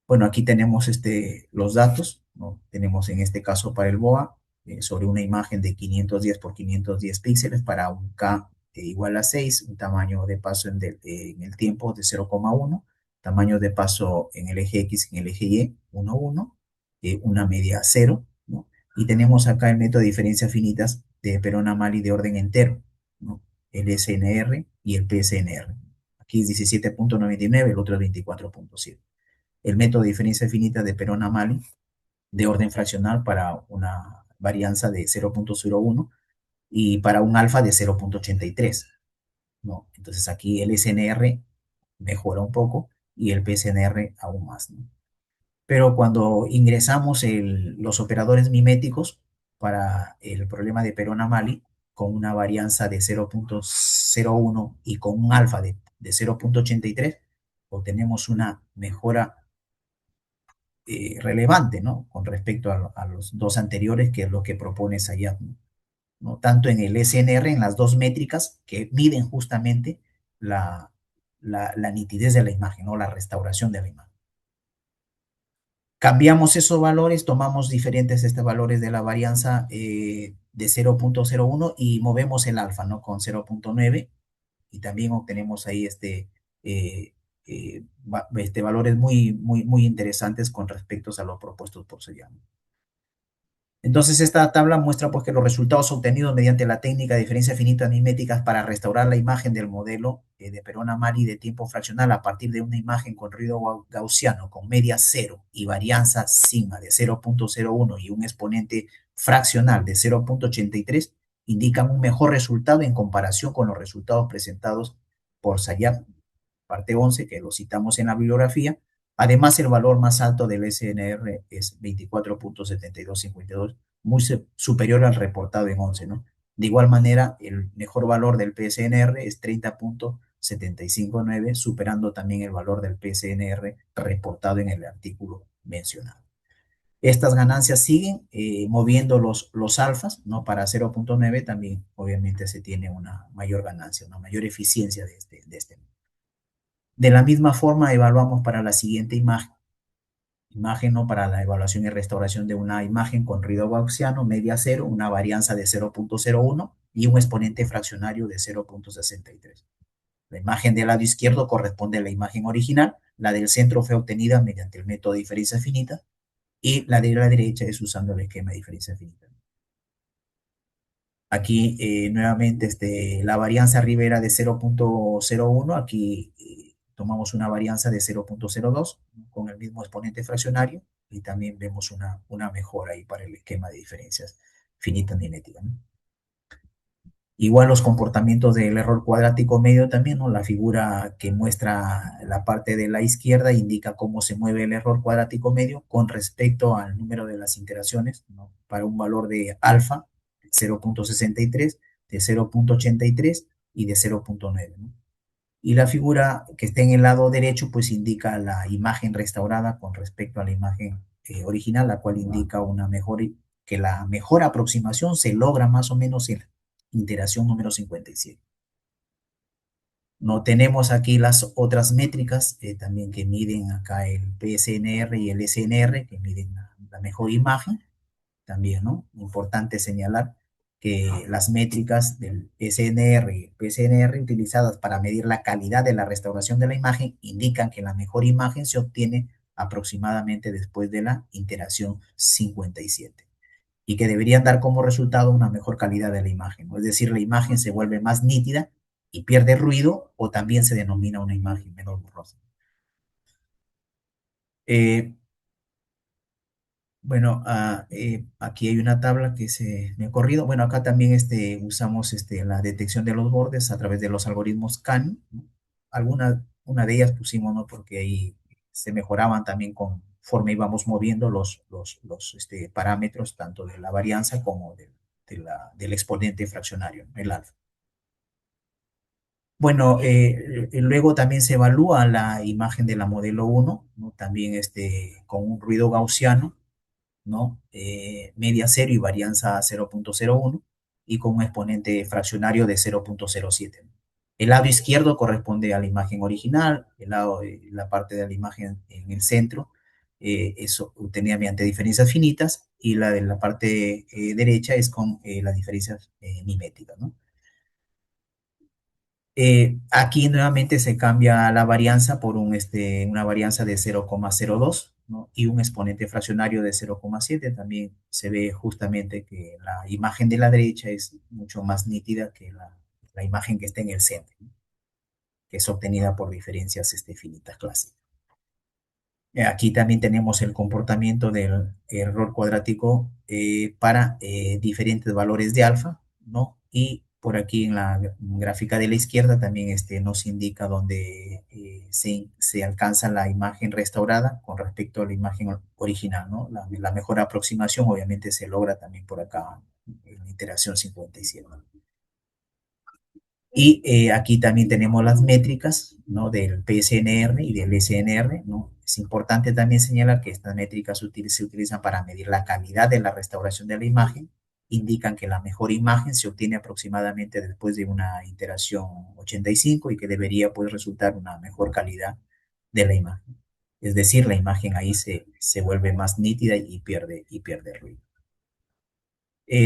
Bueno, aquí tenemos los datos, ¿no? Tenemos en este caso para el BOA sobre una imagen de 510 por 510 píxeles para un K igual a 6, un tamaño de paso en el tiempo de 0,1, tamaño de paso en el eje X y en el eje Y 1,1, una media 0, ¿no? Y tenemos acá el método de diferencias finitas de Perón-Amali de orden entero, ¿no? El SNR y el PSNR. Aquí es 17.99, el otro es 24.7. El método de diferencia finita de Perón-Amali de orden fraccional para una varianza de 0.01 y para un alfa de 0.83, ¿no? Entonces aquí el SNR mejora un poco y el PSNR aún más, ¿no? Pero cuando ingresamos los operadores miméticos para el problema de Perón-Amali con una varianza de 0.01 y con un alfa de 0.83, obtenemos una mejora relevante, ¿no? Con respecto a los dos anteriores, que es lo que propone Sayat, ¿no? Tanto en el SNR, en las dos métricas que miden justamente la nitidez de la imagen, ¿no? La restauración de la imagen. Cambiamos esos valores, tomamos diferentes valores de la varianza de 0.01 y movemos el alfa, ¿no? Con 0.9 y también obtenemos ahí eh, valores muy interesantes con respecto a los propuestos por Sayat. Entonces, esta tabla muestra pues, que los resultados obtenidos mediante la técnica de diferencias finitas miméticas para restaurar la imagen del modelo de Perón-Amali de tiempo fraccional a partir de una imagen con ruido gaussiano con media cero y varianza sigma de 0.01 y un exponente fraccional de 0.83 indican un mejor resultado en comparación con los resultados presentados por Sayat, parte 11, que lo citamos en la bibliografía. Además, el valor más alto del SNR es 24.7252, muy superior al reportado en 11, ¿no? De igual manera, el mejor valor del PSNR es 30.759, superando también el valor del PSNR reportado en el artículo mencionado. Estas ganancias siguen moviendo los alfas, ¿no? Para 0.9 también, obviamente, se tiene una mayor ganancia, una mayor eficiencia de este. De la misma forma, evaluamos para la siguiente imagen, ¿no? Para la evaluación y restauración de una imagen con ruido gaussiano, media cero, una varianza de 0.01 y un exponente fraccionario de 0.63. La imagen del lado izquierdo corresponde a la imagen original, la del centro fue obtenida mediante el método de diferencia finita y la de la derecha es usando el esquema de diferencia finita. Aquí nuevamente la varianza arriba era de 0,01, aquí tomamos una varianza de 0,02 con el mismo exponente fraccionario y también vemos una mejora ahí para el esquema de diferencias finitas miméticas, ¿no? Igual los comportamientos del error cuadrático medio también, ¿no? La figura que muestra la parte de la izquierda indica cómo se mueve el error cuadrático medio con respecto al número de las iteraciones, ¿no? Para un valor de alfa, 0,63, de 0,83 y de 0,9, ¿no? Y la figura que está en el lado derecho, pues indica la imagen restaurada con respecto a la imagen original, la cual indica que la mejor aproximación se logra más o menos en iteración número 57. No tenemos aquí las otras métricas también que miden acá el PSNR y el SNR, que miden la mejor imagen también, ¿no? Importante señalar que las métricas del SNR y el PSNR utilizadas para medir la calidad de la restauración de la imagen indican que la mejor imagen se obtiene aproximadamente después de la iteración 57 y que deberían dar como resultado una mejor calidad de la imagen, ¿no? Es decir, la imagen se vuelve más nítida y pierde ruido o también se denomina una imagen menos borrosa. Eh, Bueno, aquí hay una tabla que se me ha corrido. Bueno, acá también usamos la detección de los bordes a través de los algoritmos CAN, ¿no? Una de ellas pusimos, ¿no? Porque ahí se mejoraban también conforme íbamos moviendo los parámetros, tanto de la varianza como del exponente fraccionario, ¿no? El alfa. Bueno, luego también se evalúa la imagen de la modelo uno, ¿no? También con un ruido gaussiano, ¿no? Media cero y varianza 0,01 y con un exponente fraccionario de 0,07. El lado izquierdo corresponde a la imagen original, la parte de la imagen en el centro, eso obtenía mediante diferencias finitas y la de la parte derecha es con las diferencias miméticas, ¿no? Aquí nuevamente se cambia la varianza por una varianza de 0,02, ¿no? Y un exponente fraccionario de 0,7. También se ve justamente que la imagen de la derecha es mucho más nítida que la imagen que está en el centro, ¿no? Que es obtenida por diferencias finitas clásicas. Aquí también tenemos el comportamiento del error cuadrático para diferentes valores de alfa, ¿no? Y por aquí en la gráfica de la izquierda también nos indica dónde se alcanza la imagen restaurada con respecto a la imagen original, ¿no? La mejor aproximación obviamente se logra también por acá en la iteración 57. Y aquí también tenemos las métricas, ¿no? Del PSNR y del SNR, ¿no? Es importante también señalar que estas métricas se utilizan para medir la calidad de la restauración de la imagen. Indican que la mejor imagen se obtiene aproximadamente después de una iteración 85 y que debería pues resultar una mejor calidad de la imagen. Es decir, la imagen ahí se vuelve más nítida y pierde ruido.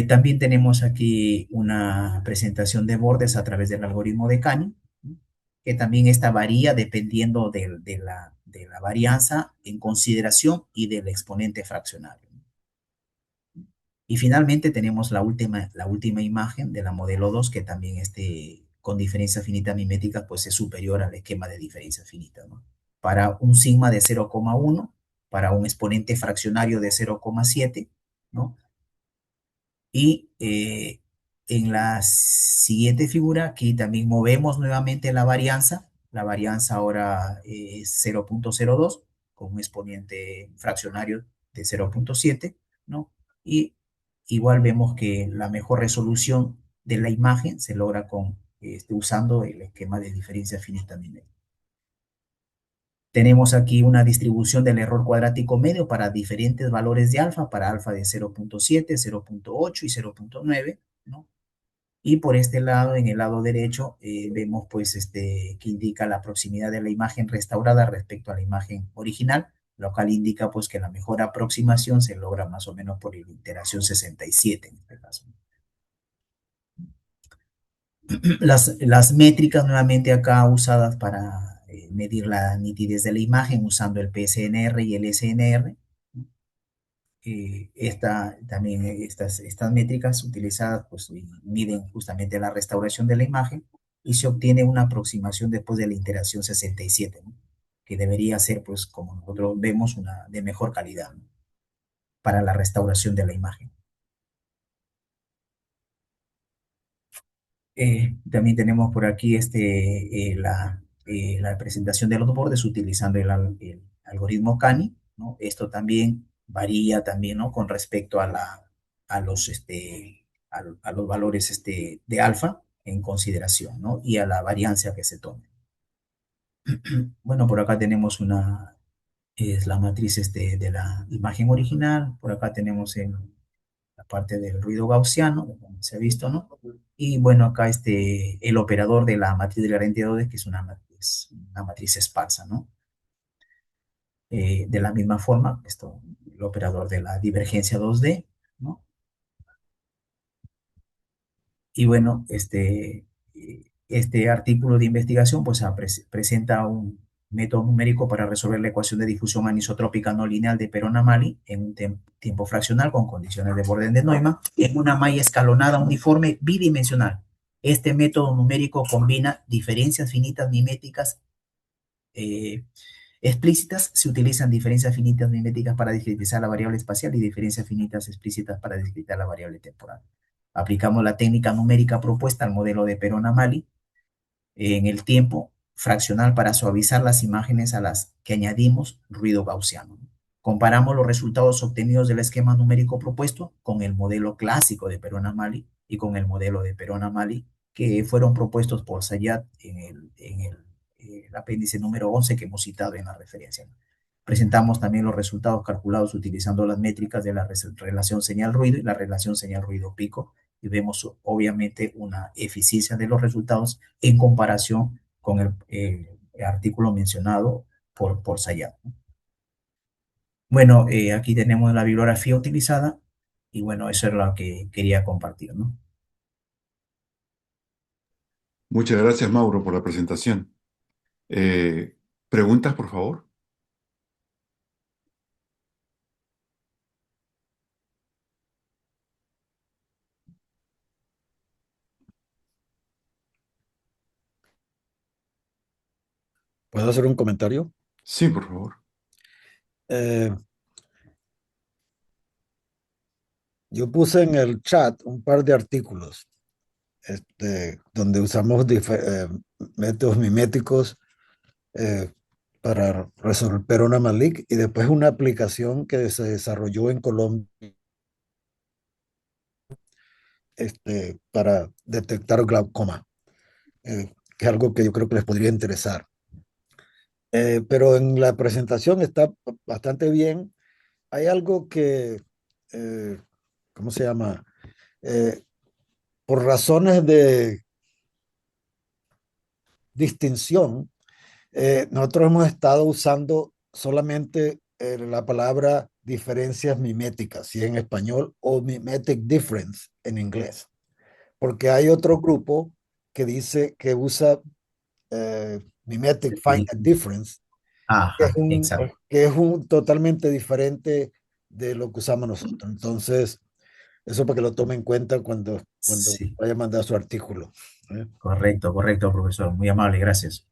También tenemos aquí una presentación de bordes a través del algoritmo de Canning, ¿no? Que también esta varía dependiendo de la varianza en consideración y del exponente fraccionario. Y finalmente tenemos la última imagen de la modelo 2 que también con diferencia finita mimética pues es superior al esquema de diferencia finita, ¿no? Para un sigma de 0,1, para un exponente fraccionario de 0,7, ¿no? Y en la siguiente figura, aquí también movemos nuevamente la varianza. La varianza ahora es 0,02 con un exponente fraccionario de 0,7, ¿no? Y igual vemos que la mejor resolución de la imagen se logra usando el esquema de diferencia finita nivel. Tenemos aquí una distribución del error cuadrático medio para diferentes valores de alfa, para alfa de 0,7, 0,8 y 0,9, ¿no? Y por este lado, en el lado derecho, vemos pues que indica la proximidad de la imagen restaurada respecto a la imagen original, lo cual indica pues que la mejor aproximación se logra más o menos por la iteración 67 en este caso. Las métricas nuevamente acá usadas para medir la nitidez de la imagen usando el PSNR y el SNR. también estas métricas utilizadas pues miden justamente la restauración de la imagen y se obtiene una aproximación después de la iteración 67, ¿no? Que debería ser pues como nosotros vemos una de mejor calidad, ¿no? Para la restauración de la imagen. También tenemos por aquí la presentación de los bordes utilizando el algoritmo CANI, ¿no? Esto también varía también, ¿no? Con respecto a los valores de alfa en consideración, ¿no? Y a la variancia que se tome. Bueno, por acá tenemos es la matriz de la imagen original, por acá tenemos la parte del ruido gaussiano, como se ha visto, ¿no? Y bueno, acá el operador de la matriz de la de que es una matriz esparsa, ¿no? De la misma forma, el operador de la divergencia 2D, ¿no? Y bueno, este artículo de investigación pues presenta un método numérico para resolver la ecuación de difusión anisotrópica no lineal de Perón-Amali en un tiempo fraccional con condiciones de Borden de Neumann en una malla escalonada uniforme bidimensional. Este método numérico combina diferencias finitas miméticas eh, explícitas, se utilizan diferencias finitas miméticas para discretizar la variable espacial y diferencias finitas explícitas para discretizar la variable temporal. Aplicamos la técnica numérica propuesta al modelo de Perón-Amali en el tiempo fraccional para suavizar las imágenes a las que añadimos ruido gaussiano. Comparamos los resultados obtenidos del esquema numérico propuesto con el modelo clásico de Perón-Amali y con el modelo de Perón-Amali que fueron propuestos por Sayat el apéndice número 11 que hemos citado en la referencia. Presentamos también los resultados calculados utilizando las métricas de la relación señal-ruido y la relación señal-ruido-pico y vemos obviamente una eficiencia de los resultados en comparación con el artículo mencionado por Sayat. Bueno, aquí tenemos la bibliografía utilizada y bueno, eso es lo que quería compartir, ¿no? Muchas gracias, Mauro, por la presentación. Eh, ¿Preguntas, por favor? ¿Puedo hacer un comentario? Sí, por favor. Eh, yo puse en el chat un par de artículos donde usamos métodos miméticos eh, para resolver una Malik y después una aplicación que se desarrolló en Colombia para detectar glaucoma, que es algo que yo creo que les podría interesar. Pero en la presentación está bastante bien. Hay algo eh, ¿cómo se llama? Eh, por razones de distinción, nosotros hemos estado usando solamente la palabra diferencias miméticas, si en español, o mimetic difference en inglés, porque hay otro grupo que dice que usa mimetic find a difference, Ajá, exacto. que es un totalmente diferente de lo que usamos nosotros. Entonces, eso para que lo tome en cuenta cuando Sí. vaya a mandar su artículo. ¿Eh? Correcto, correcto, profesor. Muy amable, gracias.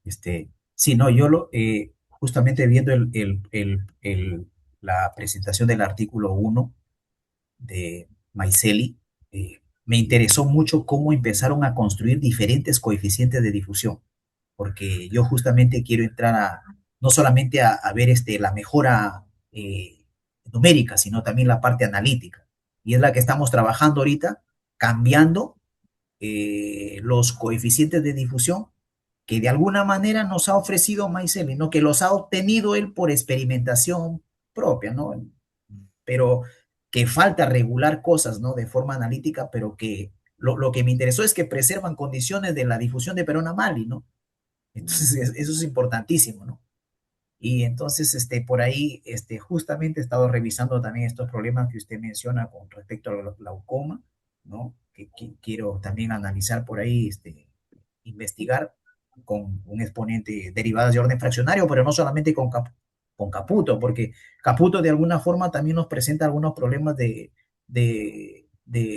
Sí, no, justamente viendo la presentación del artículo 1 de Maicelli, me interesó mucho cómo empezaron a construir diferentes coeficientes de difusión, porque yo justamente quiero entrar no solamente a ver la mejora numérica, sino también la parte analítica. Y es la que estamos trabajando ahorita, cambiando los coeficientes de difusión que de alguna manera nos ha ofrecido Maicelli, ¿no? Que los ha obtenido él por experimentación propia, ¿no? Pero que falta regular cosas, ¿no? De forma analítica, pero que lo que me interesó es que preservan condiciones de la difusión de Perón-Amali, ¿no? Entonces, eso es importantísimo, ¿no? Y entonces, por ahí, justamente he estado revisando también estos problemas que usted menciona con respecto al glaucoma, ¿no? Que quiero también analizar por ahí, investigar con un exponente derivadas de orden fraccionario, pero no solamente con con Caputo, porque Caputo de alguna forma también nos presenta algunos problemas de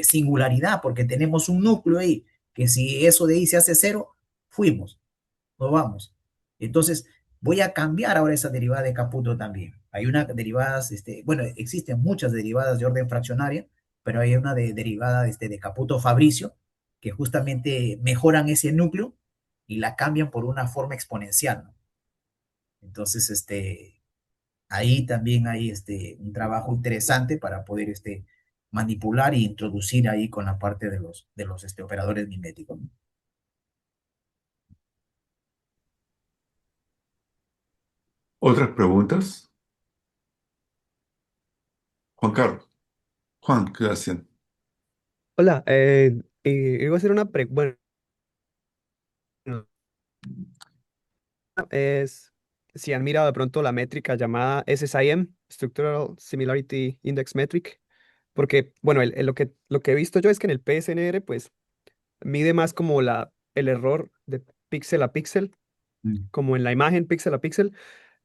singularidad, porque tenemos un núcleo ahí, que si eso de ahí se hace cero, fuimos, no vamos. Entonces, voy a cambiar ahora esa derivada de Caputo también. Hay una derivadas, bueno, existen muchas derivadas de orden fraccionaria, pero hay una derivada de Caputo-Fabricio, que justamente mejoran ese núcleo y la cambian por una forma exponencial, ¿no? Entonces, ahí también hay un trabajo interesante para poder manipular e introducir ahí con la parte de los operadores miméticos, ¿no? ¿Otras preguntas? Juan Carlos. Juan, ¿qué hacen? Hola, iba a hacer una pregunta. Bueno, es si han mirado de pronto la métrica llamada SSIM, Structural Similarity Index Metric, porque, bueno, lo que he visto yo es que en el PSNR, pues, mide más como el error de píxel a píxel, Mm. como en la imagen píxel a píxel.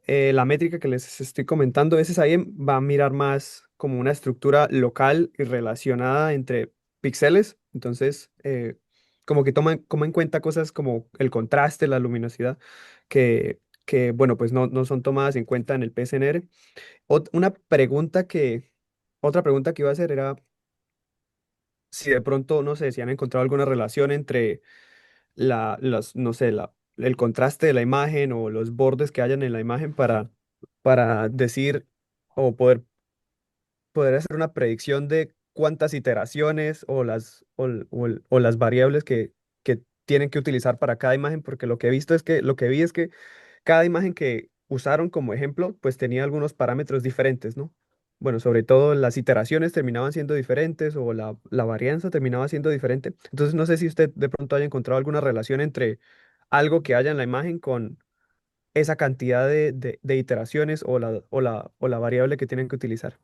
La métrica que les estoy comentando, SSIM, va a mirar más como una estructura local y relacionada entre píxeles. Entonces, como que toma en cuenta cosas como el contraste, la luminosidad, bueno, pues no son tomadas en cuenta en el PSNR. Otra pregunta que iba a hacer era si de pronto, no sé, si han encontrado alguna relación entre no sé, el contraste de la imagen o los bordes que hayan en la imagen para decir o poder hacer una predicción de cuántas iteraciones o las variables que tienen que utilizar para cada imagen, porque lo que vi es que cada imagen que usaron como ejemplo, pues tenía algunos parámetros diferentes, ¿no? Bueno, sobre todo las iteraciones terminaban siendo diferentes o la varianza terminaba siendo diferente. Entonces, no sé si usted de pronto haya encontrado alguna relación entre algo que haya en la imagen con esa cantidad de iteraciones o la variable que tienen que utilizar.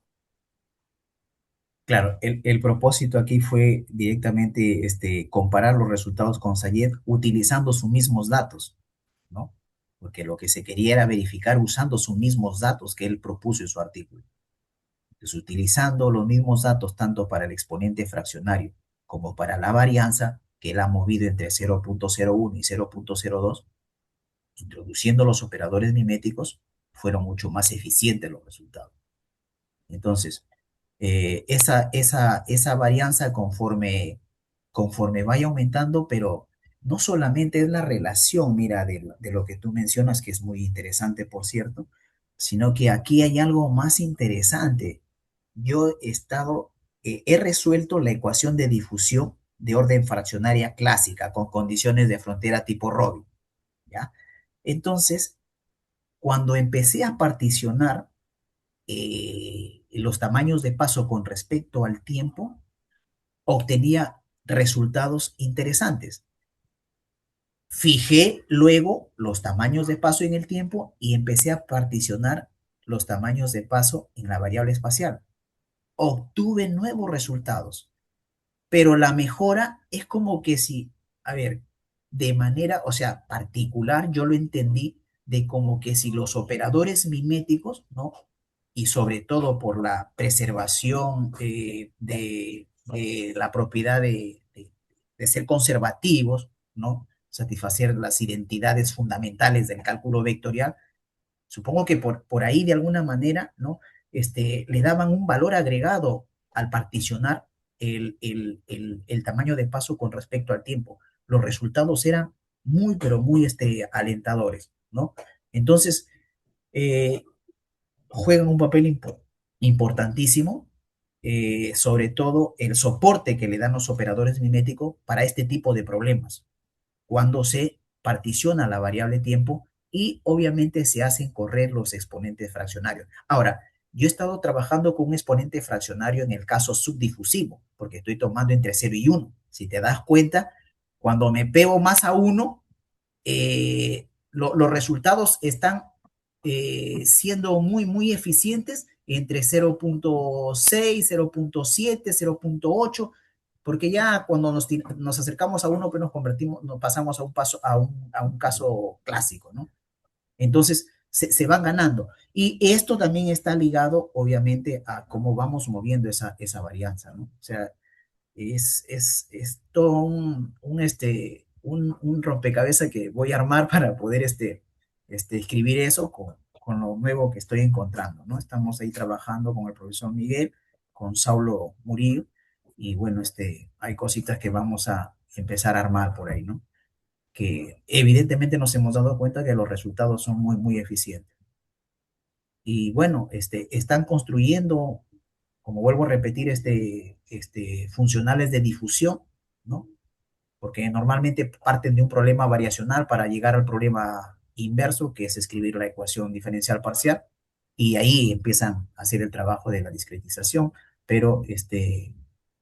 Claro, el propósito aquí fue directamente comparar los resultados con Sayed utilizando sus mismos datos, ¿no? Porque lo que se quería era verificar usando sus mismos datos que él propuso en su artículo. Entonces, utilizando los mismos datos tanto para el exponente fraccionario como para la varianza, que él ha movido entre 0.01 y 0.02, introduciendo los operadores miméticos, fueron mucho más eficientes los resultados. Entonces, esa varianza conforme vaya aumentando, pero no solamente es la relación, mira, de lo que tú mencionas, que es muy interesante, por cierto, sino que aquí hay algo más interesante. Yo he resuelto la ecuación de difusión de orden fraccionaria clásica con condiciones de frontera tipo Robin, ¿ya? Entonces, cuando empecé a particionar los tamaños de paso con respecto al tiempo, obtenía resultados interesantes. Fijé luego los tamaños de paso en el tiempo y empecé a particionar los tamaños de paso en la variable espacial. Obtuve nuevos resultados, pero la mejora es como que si, a ver, de manera, o sea, particular, yo lo entendí de como que si los operadores miméticos, ¿no? Y sobre todo por la preservación de la propiedad de ser conservativos, ¿no? Satisfacer las identidades fundamentales del cálculo vectorial. Supongo que por ahí de alguna manera, ¿no? Le daban un valor agregado al particionar el tamaño de paso con respecto al tiempo. Los resultados eran muy, pero muy alentadores, ¿no? Entonces, eh, juegan un papel importantísimo, sobre todo el soporte que le dan los operadores miméticos para este tipo de problemas cuando se particiona la variable tiempo y obviamente se hacen correr los exponentes fraccionarios. Ahora, yo he estado trabajando con un exponente fraccionario en el caso subdifusivo, porque estoy tomando entre 0 y 1. Si te das cuenta, cuando me pego más a 1, los resultados están siendo muy, muy eficientes entre 0.6, 0.7, 0.8, porque ya cuando nos acercamos a 1, pues nos pasamos a un caso clásico, ¿no? Entonces, se van ganando. Y esto también está ligado, obviamente, a cómo vamos moviendo esa varianza, ¿no? O sea, es todo un rompecabezas que voy a armar para poder escribir eso con lo nuevo que estoy encontrando, ¿no? Estamos ahí trabajando con el profesor Miguel, con Saulo Murillo, y bueno, hay cositas que vamos a empezar a armar por ahí, ¿no? Que evidentemente nos hemos dado cuenta que los resultados son muy, muy eficientes. Y bueno, están construyendo, como vuelvo a repetir, funcionales de difusión, ¿no? Porque normalmente parten de un problema variacional para llegar al problema inverso, que es escribir la ecuación diferencial parcial, y ahí empiezan a hacer el trabajo de la discretización, pero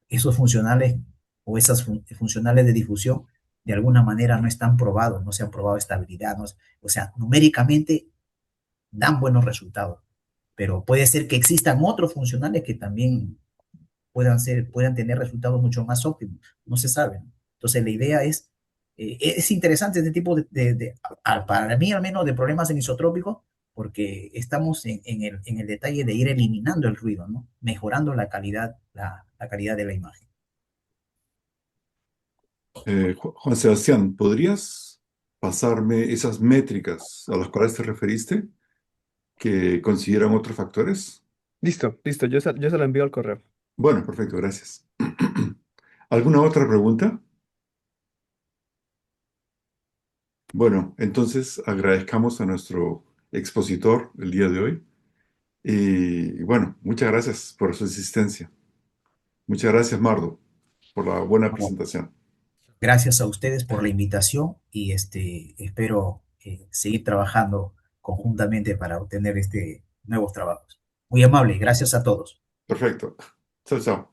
esos funcionales o esas funcionales de difusión de alguna manera no están probados, no se han probado estabilidad, no, o sea, numéricamente dan buenos resultados, pero puede ser que existan otros funcionales que también puedan tener resultados mucho más óptimos, no se sabe, ¿no? Entonces la idea es interesante este tipo para mí al menos, de problemas anisotrópicos, porque estamos en el detalle de ir eliminando el ruido, ¿no? Mejorando la calidad de la imagen. Juan Sebastián, ¿podrías pasarme esas métricas a las cuales te referiste que consideran otros factores? Listo, listo, yo se lo envío al correo. Bueno, perfecto, gracias. ¿Alguna otra pregunta? Bueno, entonces agradezcamos a nuestro expositor el día de hoy y bueno, muchas gracias por su asistencia. Muchas gracias, Mardo, por la buena Bueno, presentación. gracias a ustedes por la invitación y espero seguir trabajando conjuntamente para obtener nuevos trabajos. Muy amable, gracias a todos. Perfecto. Chao, chao.